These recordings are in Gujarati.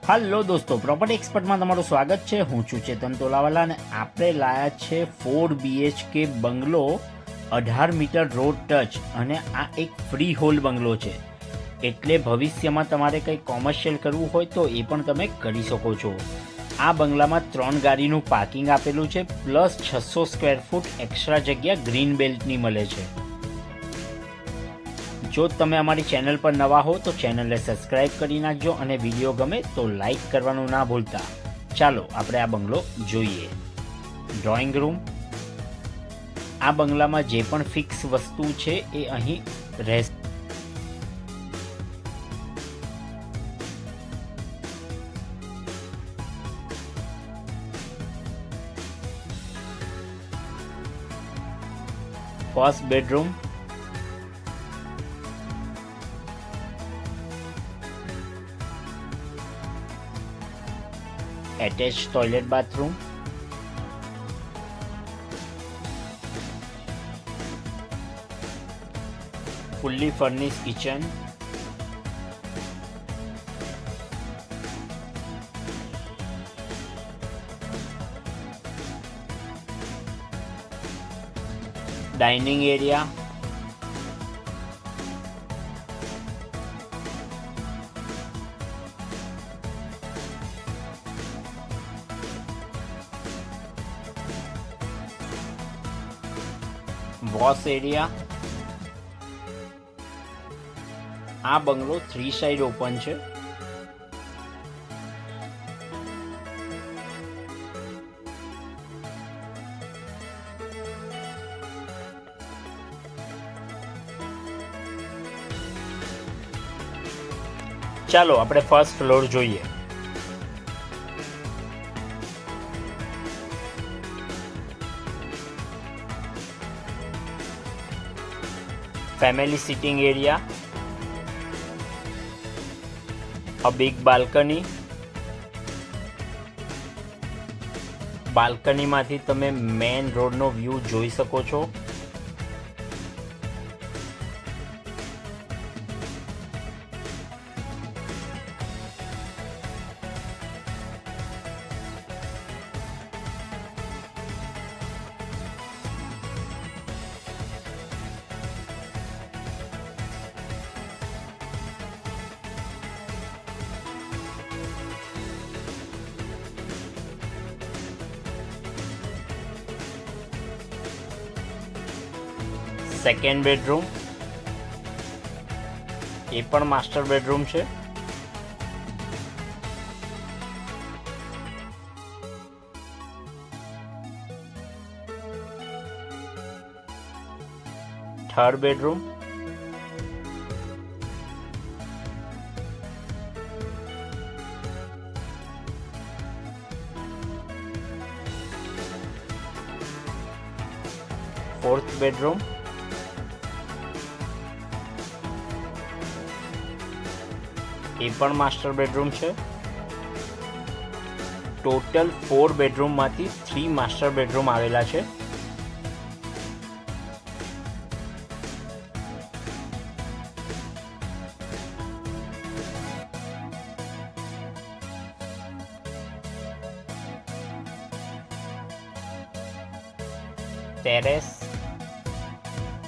હલો દોસ્તો, પ્રોપર્ટી એક્સપર્ટમાં તમારું સ્વાગત છે। હું છું ચેતન તોલાવાલા અને આપણે લાયા છે 4 BHK બંગલો 18 મીટર રોડ ટચ અને આ એક ફ્રી હોલ્ડ બંગલો છે, એટલે ભવિષ્યમાં તમારે કંઈ કોમર્શિયલ કરવું હોય તો એ પણ તમે કરી શકો છો। આ બંગલામાં 3 ગાડીનું પાર્કિંગ આપેલું છે, પ્લસ 600 સ્ક્વેર ફૂટ એક્સ્ટ્રા જગ્યા ગ્રીન બેલ્ટની મળે છે। જો તમે અમારી ચેનલ પર નવા હો તો ચેનલને સબસ્ક્રાઈબ કરી નાખજો અને વિડીયો ગમે તો લાઈક કરવાનું ના ભૂલતા। ચાલો આપણે આ બંગલો જોઈએ। ડ્રોઈંગ રૂમ, આ બંગલામાં જે પણ ફિક્સ વસ્તુ છે એ અહીં રહેશે। First bedroom, attached toilet bathroom, fully furnished kitchen, dining area, wash area. આ બંગલો 3 સાઈડ ઓપન છે। ચાલો આપણે ફર્સ્ટ ફ્લોર જોઈએ। family sitting area, a big balcony, બાલ્કનીમાંથી તમે મેઇન રોડનો વ્યૂ જોઈ શકો છો। સેકન્ડ બેડરૂમ, એ પણ માસ્ટર બેડરૂમ છે। થર્ડ બેડરૂમ, ફોર્થ બેડરૂમ, એ પણ માસ્ટર બેડરૂમ છે। ટોટલ 4 બેડરૂમમાંથી 3 માસ્ટર બેડરૂમ આવેલા છે।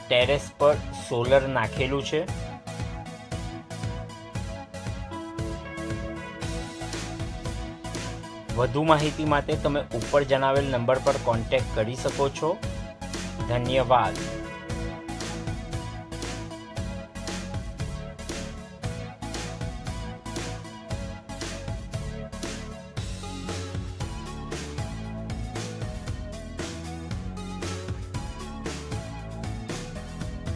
ટેરેસ પર સોલર નાખેલું છે। વધુ માહિતી માટે તમે ઉપર જણાવેલ નંબર પર કોન્ટેક્ટ કરી શકો છો। ધન્યવાદ।